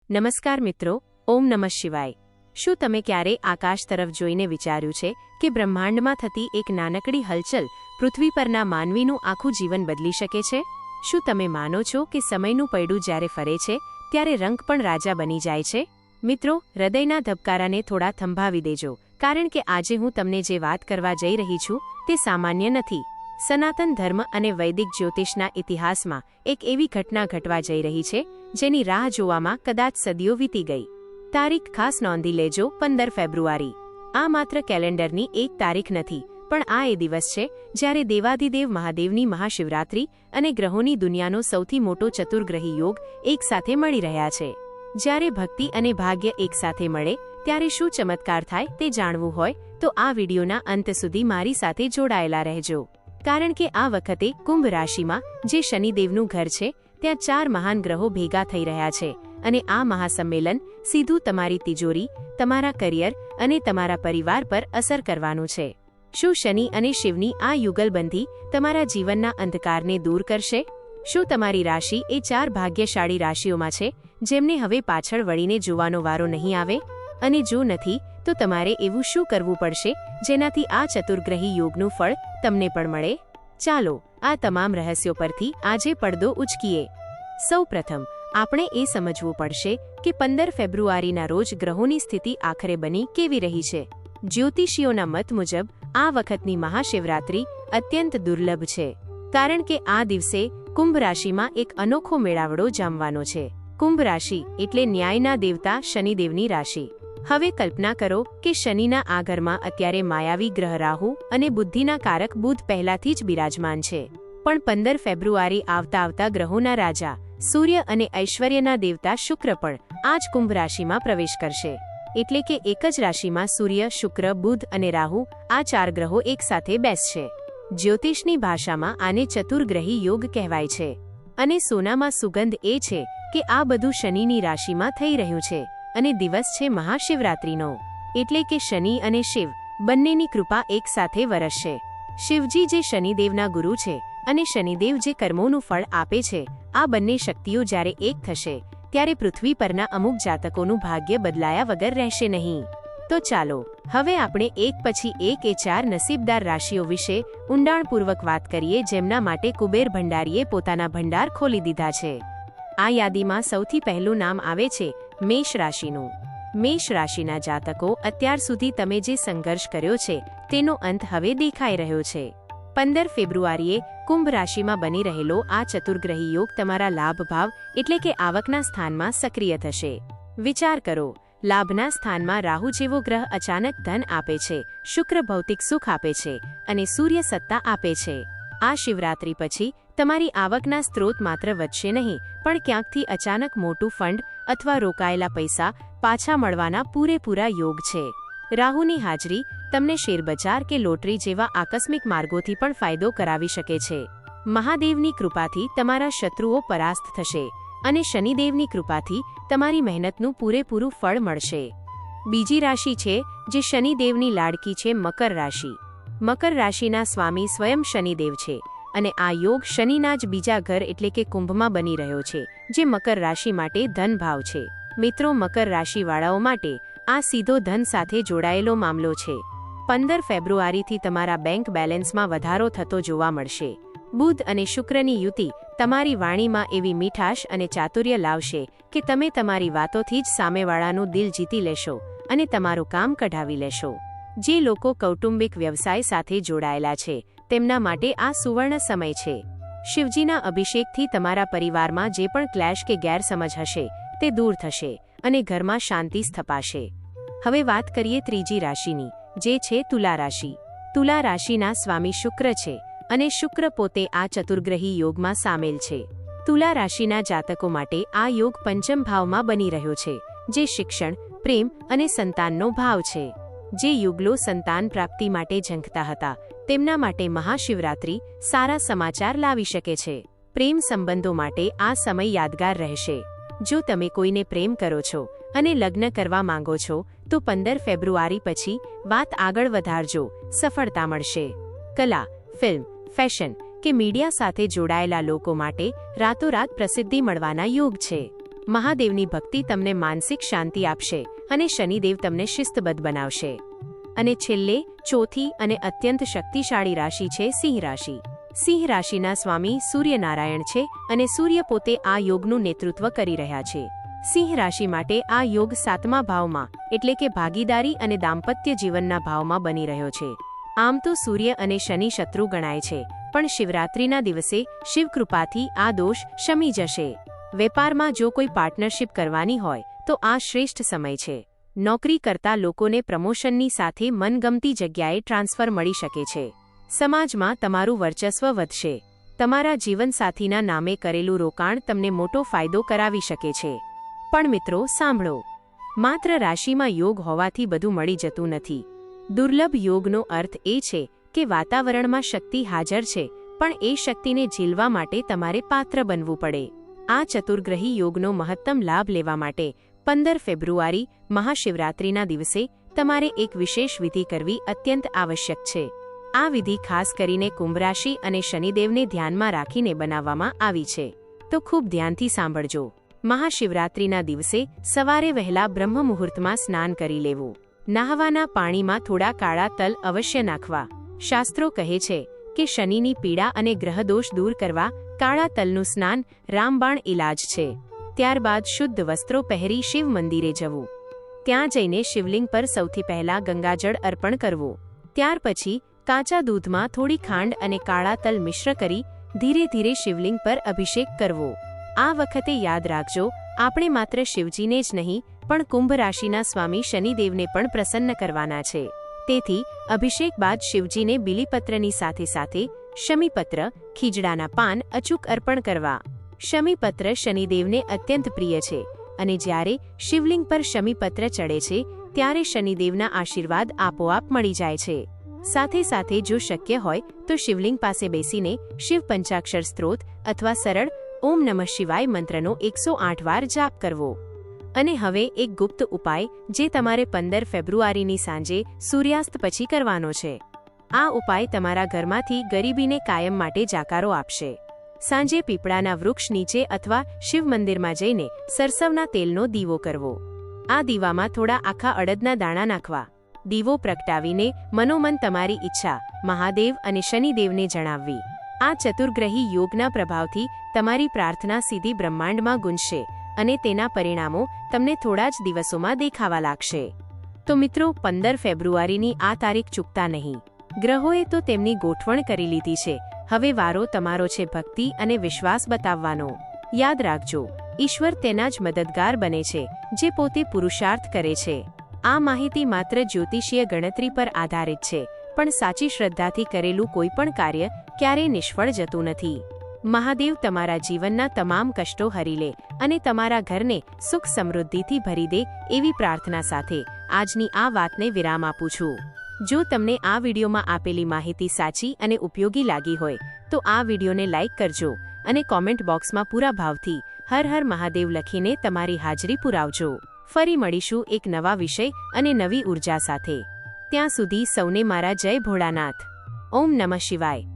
નમસ્કાર મિત્રો, ઓમ નમઃ શિવાય। શું તમે ક્યારે આકાશ તરફ જોઈને વિચાર્યું છે કે બ્રહ્માંડમાં થતી એક નાનકડી હલચલ પૃથ્વી પરના માનવીનું આખું જીવન બદલી શકે છે? શું તમે માનો છો કે સમયનું પૈડું જ્યારે ફરે છે ત્યારે રંગ પણ રાજા બની જાય છે? મિત્રો, હૃદયના ધબકારાને થોડા થંભાવી દેજો, કારણ કે આજે હું તમને જે વાત કરવા જઈ રહી છું તે સામાન્ય નથી। સનાતન ધર્મ અને વૈદિક જ્યોતિષના ઇતિહાસમાં એક એવી ઘટના ઘટવા જઈ રહી છે જેની રાહ જોવામાં કદાચ સદીઓ વીતી ગઈ। તારીખ ખાસ નોંધી લેજો, 15 ફેબ્રુઆરી। આ માત્ર કેલેન્ડરની એક તારીખ નથી, પણ આ એ દિવસ છે જ્યારે દેવાધિદેવ મહાદેવની મહાશિવરાત્રિ અને ગ્રહોની દુનિયાનો સૌથી મોટો ચતુર્ગ્રહી યોગ એકસાથે મળી રહ્યા છે। જ્યારે ભક્તિ અને ભાગ્ય એકસાથે મળે ત્યારે શું ચમત્કાર થાય તે જાણવું હોય તો આ વિડીયોના અંત સુધી મારી સાથે જોડાયેલા રહેજો, કારણ કે આ વખતે કુંભ રાશિમાં જે શનિદેવનું ઘર છે ત્યાં 4 મહાન ગ્રહો ભેગા થઈ રહ્યા છે અને આ મહાસંમેલન સીધું તમારી તિજોરી, તમારા કરિયર અને તમારા પરિવાર પર અસર કરવાનું છે। શું શનિ અને શિવની આ યુગલબંધી તમારા જીવનના અંધકારને દૂર કરશે? શું તમારી રાશિ એ 4 ભાગ્યશાળી રાશિઓમાં છે જેમને હવે પાછળ વળીને જોવાનો વારો નહીં આવે? અને જો નથી તો તમારે એવું શું કરવું પડશે જેનાથી આ ચતુર્ગ્રહી યોગનું ફળ તમને પણ મળે? ચાલો આ તમામ રહસ્યો પરથી આજે પડદો ઉચકીએ। સૌ પ્રથમ આપણે એ સમજવું પડશે કે 15 ફેબ્રુઆરીના રોજ ગ્રહોની સ્થિતિ આખરે બની કેવી રહી છે। જ્યોતિષીઓના મત મુજબ આ વખતની મહાશિવરાત્રિ અત્યંત દુર્લભ છે, કારણ કે આ દિવસે કુંભ રાશિમાં એક અનોખો મેળાવડો જામવાનો છે। કુંભ રાશિ એટલે ન્યાયના દેવતા શનિદેવની રાશિ। હવે કલ્પના કરો કે શનિના આ ઘરમાં અત્યારે માયાવી ગ્રહ રાહુ અને બુદ્ધિના કારક બુધ પહેલાથી જ બિરાજમાન છે, પણ 15 ફેબ્રુઆરી આવતા ગ્રહોના રાજા સૂર્ય અને ઐશ્વર્યના દેવતા શુક્ર પણ આ જ કુંભ રાશિમાં પ્રવેશ કરશે। એટલે કે એક જ રાશિમાં સૂર્ય, શુક્ર, બુધ અને રાહુ આ 4 ગ્રહો એકસાથે બેસશે। જ્યોતિષની ભાષામાં આને ચતુર્ગ્રહી યોગ કહેવાય છે, અને સોનામાં સુગંધ એ છે કે આ બધું શનિની રાશિમાં થઈ રહ્યું છે અને દિવસ છે મહાશિવરાત્રિનો, એટલે કે શનિ અને શિવ બંનેની કૃપા એકસાથે વરસશે। શિવજી જે શનિદેવના ગુરુ છે અને શનિદેવ જે કર્મોનું ફળ આપે છે, આ બંને શક્તિઓ જ્યારે એક થશે ત્યારે પૃથ્વી પરના અમુક જાતકોનું ભાગ્ય બદલાયા વગર રહેશે નહીં। તો ચાલો હવે આપણે એક પછી એક એ 4 નસીબદાર રાશિઓ વિશે ઊંડાણપૂર્વક વાત કરીએ જેમના માટે કુબેર ભંડારીએ પોતાના ભંડાર ખોલી દીધા છે। આ યાદીમાં સૌથી પહેલું નામ આવે છે મેષ રાશિનું। મેષ રાશિના જાતકો, અત્યાર સુધી તમે જે સંઘર્ષ કર્યો છે તેનો અંત હવે દેખાઈ રહ્યો છે। 15 ફેબ્રુઆરીએ કુંભ રાશિમાં બની રહેલો આ ચતુર્ગ્રહી યોગ તમારા લાભ ભાવ એટલે કે આવકના સ્થાનમાં સક્રિય થશે। વિચાર કરો, લાભના સ્થાનમાં રાહુ જેવો ગ્રહ અચાનક ધન આપે છે, શુક્ર ભૌતિક સુખ આપે છે અને સૂર્ય સત્તા આપે છે। આ શિવરાત્રી પછી તમારી આવકના સ્ત્રોત માત્ર વધશે નહીં, પણ ક્યાંકથી અચાનક મોટું ફંડ અથવા રોકાયેલા પૈસા પાછા મળવાના પૂરેપૂરા યોગ છે। રાહુની હાજરી તમને શેરબજાર કે લોટરી જેવા આકસ્મિક માર્ગોથી પણ ફાયદો કરાવી શકે છે। મહાદેવની કૃપાથી તમારા શત્રુઓ પરાસ્ત થશે અને શનિદેવની કૃપાથી તમારી મહેનતનું પૂરેપૂરું ફળ મળશે। બીજી રાશિ છે જે શનિદેવની લાડકી છે, મકર રાશિ। મકર રાશિના સ્વામી સ્વયં શનિદેવ છે અને આ યોગ શનિના જ બીજા ઘર એટલે કે કુંભમાં બની રહ્યો છે, જે મકર રાશિ માટે ધન ભાવ છે। મિત્રો, મકર રાશિવાળાઓ માટે આ સીધો ધન સાથે જોડાયેલો મામલો છે। 15 ફેબ્રુઆરીથી તમારા બેંક બેલેન્સમાં વધારો થતો જોવા મળશે। બુધ અને શુક્રની યુતિ તમારી વાણીમાં એવી મીઠાશ અને ચાતુર્ય લાવશે કે તમે તમારી વાતોથી જ સામેવાળાનું દિલ જીતી લેશો અને તમારું કામ કઢાવી લેશો। જે લોકો કૌટુંબિક વ્યવસાય સાથે જોડાયેલા છે તેમના માટે આ સુવર્ણ સમય છે। શિવજીના અભિષેકથી તમારા પરિવારમાં જે પણ ક્લેશ કે ગેરસમજ હશે તે દૂર થશે અને ઘરમાં શાંતિ સ્થપાશે। હવે વાત કરીએ ત્રીજી રાશિની, જે છે તુલા રાશિ। તુલા રાશિના સ્વામી શુક્ર છે અને શુક્ર પોતે આ ચતુર્ગ્રહી યોગમાં સામેલ છે। તુલા રાશિના જાતકો માટે આ યોગ પંચમ ભાવમાં બની રહ્યો છે, જે શિક્ષણ, પ્રેમ અને સંતાનનો ભાવ છે। જે યુગલો સંતાન પ્રાપ્તિ માટે ઝંખતા હતા તેમના માટે મહાશિવરાત્રિ સારા સમાચાર લાવી શકે છે। પ્રેમ સંબંધો માટે આ સમય યાદગાર રહેશે। જો તમે કોઈને પ્રેમ કરો છો અને લગ્ન કરવા માંગો છો તો 15 ફેબ્રુઆરી પછી વાત આગળ વધારજો, સફળતા મળશે। કલા, ફિલ્મ, ફેશન કે મીડિયા સાથે જોડાયેલા લોકો માટે રાતોરાત પ્રસિદ્ધિ મળવાના યોગ છે। મહાદેવની ભક્તિ તમને માનસિક શાંતિ આપશે અને શનિદેવ તમને શિસ્તબદ્ધ બનાવશે. અને છેલ્લે ચોથી અને અત્યંત શક્તિશાળી રાશિ છે સિંહ રાશિ. સિંહ રાશિના સ્વામી સૂર્યનારાયણ છે અને સૂર્ય પોતે આ યોગનું નેતૃત્વ કરી રહ્યા છે. સિંહ રાશિ માટે આ યોગ 7મા ભાવમાં એટલે કે ભાગીદારી અને દાંપત્ય જીવનના ભાવમાં બની રહ્યો છે. આમ તો સૂર્ય અને શનિ શત્રુ ગણાય છે, પણ શિવરાત્રિના દિવસે શિવકૃપાથી આ દોષ શમી જશે. વેપારમાં જો કોઈ પાર્ટનરશિપ કરવાની હોય તો આ શ્રેષ્ઠ સમય છે. નોકરી કરતા લોકોને પ્રમોશનની સાથે મનગમતી જગ્યાએ ટ્રાન્સફર મળી શકે છે. સમાજમાં તમારું વર્ચસ્વ વધશે. તમારા જીવનસાથીના નામે કરેલું રોકાણ તમને મોટો ફાયદો કરાવી શકે છે. પણ મિત્રો સાંભળો, માત્ર રાશિમાં યોગ હોવાથી બધું મળી જતું નથી. દુર્લભ યોગનો અર્થ એ છે કે વાતાવરણમાં શક્તિ હાજર છે, પણ એ શક્તિને ઝીલવા માટે તમારે પાત્ર બનવું પડે. આ ચતુર્ગ્રહી યોગનો મહત્તમ લાભ લેવા માટે 15 ફેબ્રુઆરી મહાશિવરાત્રિના દિવસે તમારે એક વિશેષ વિધિ કરવી અત્યંત આવશ્યક છે. આ વિધિ ખાસ કરીને કુંભ રાશિ અને શનિદેવને ધ્યાનમાં રાખીને બનાવવામાં આવી છે. તો ખૂબ ધ્યાનથી સાંભળજો. મહાશિવરાત્રિના દિવસે સવારે વહેલા બ્રહ્મ મુહૂર્તમાં સ્નાન કરી લેવું. નહાવાના પાણીમાં થોડા કાળા તલ અવશ્ય નાખવા. શાસ્ત્રો કહે છે કે શનિની પીડા અને ગ્રહદોષ દૂર કરવા કાળા તલનું સ્નાન રામબાણ ઇલાજ છે. ત્યારબાદ શુદ્ધ વસ્ત્રો પહેરી શિવ મંદિરે જવું. ત્યાં જઈને શિવલિંગ પર સૌથી પહેલા ગંગાજળ અર્પણ કરવું. ત્યાર પછી કાચા દૂધમાં થોડી ખાંડ અને કાળા તલ મિશ્ર કરી ધીરે ધીરે શિવલિંગ પર અભિષેક કરવો. આ વખતે યાદ રાખજો, આપણે માત્ર શિવજીને જ નહીં પણ કુંભ રાશિના સ્વામી શનિદેવને પણ પ્રસન્ન કરવાના છે. તેથી અભિષેક બાદ શિવજીને બિલીપત્રની સાથે સાથે શમીપત્ર, ખીજડાના પાન અચૂક અર્પણ કરવા. શમીપત્ર શનિદેવને અત્યંત પ્રિય છે અને જ્યારે શિવલિંગ પર શમીપત્ર ચડે છે ત્યારે શનિદેવના આશીર્વાદ આપોઆપ મળી જાય છે. સાથે સાથે જો શક્ય હોય તો શિવલિંગ પાસે બેસીને શિવ પંચાક્ષર સ્ત્રોત અથવા સરળ ઓમ નમઃ શિવાય મંત્રનો 108 વાર જાપ કરવો. અને હવે એક ગુપ્ત ઉપાય જે તમારે 15 ફેબ્રુઆરીની સાંજે સૂર્યાસ્ત પછી કરવાનો છે. આ ઉપાય તમારા ઘરમાંથી ગરીબીને કાયમ માટે જાકારો આપશે. સાંજે પીપળાના વૃક્ષ નીચે અથવા શિવ મંદિરમાં જઈને સરસવના તેલનો દીવો કરવો. આ દીવામાં થોડા આખા અડદના દાણા નાખવા. દીવો પ્રગટાવીને મનોમન તમારી ઈચ્છા મહાદેવ અને શનિદેવને જણાવવી. આ ચતુર્ગ્રહી યોગના પ્રભાવથી તમારી પ્રાર્થના સીધી બ્રહ્માંડમાં ગુંજશે અને તેના પરિણામો તમને થોડા જ દિવસોમાં દેખાવા લાગશે. તો મિત્રો, 15 ફેબ્રુઆરીની આ તારીખ ચૂકતા નહીં. ગ્રહોએ તો તેમની ગોઠવણ કરી લીધી છે. હવે વારો તમારો છે ભક્તિ અને વિશ્વાસ બતાવવાનો. યાદ રાખજો, ઈશ્વર તેના જ મદદગાર બને છે જે પોતે પુરુષાર્થ કરે છે. આ માહિતી માત્ર જ્યોતિષીય ગણતરી પર આધારિત છે, પણ સાચી શ્રદ્ધાથી કરેલું કોઈ પણ કાર્ય ક્યારેય નિષ્ફળ જતું નથી. મહાદેવ તમારા જીવનના તમામ કષ્ટો હરી લે અને તમારા ઘરને સુખ સમૃદ્ધિથી ભરી દે એવી પ્રાર્થના સાથે આજની આ વાતને વિરામ આપું છું. જો તમને આ વિડીયોમાં આપેલી માહિતી સાચી અને ઉપયોગી લાગી હોય તો આ વિડીયોને લાઇક કરજો અને કોમેન્ટ બોક્સમાં પૂરા ભાવથી હર હર મહાદેવ લખીને તમારી હાજરી પુરાવજો. ફરી મળીશું એક નવા વિષય અને નવી ઉર્જા સાથે. ત્યાં સુધી સૌને મારા જય ભોળાનાથ. ઓમ નમઃ શિવાય.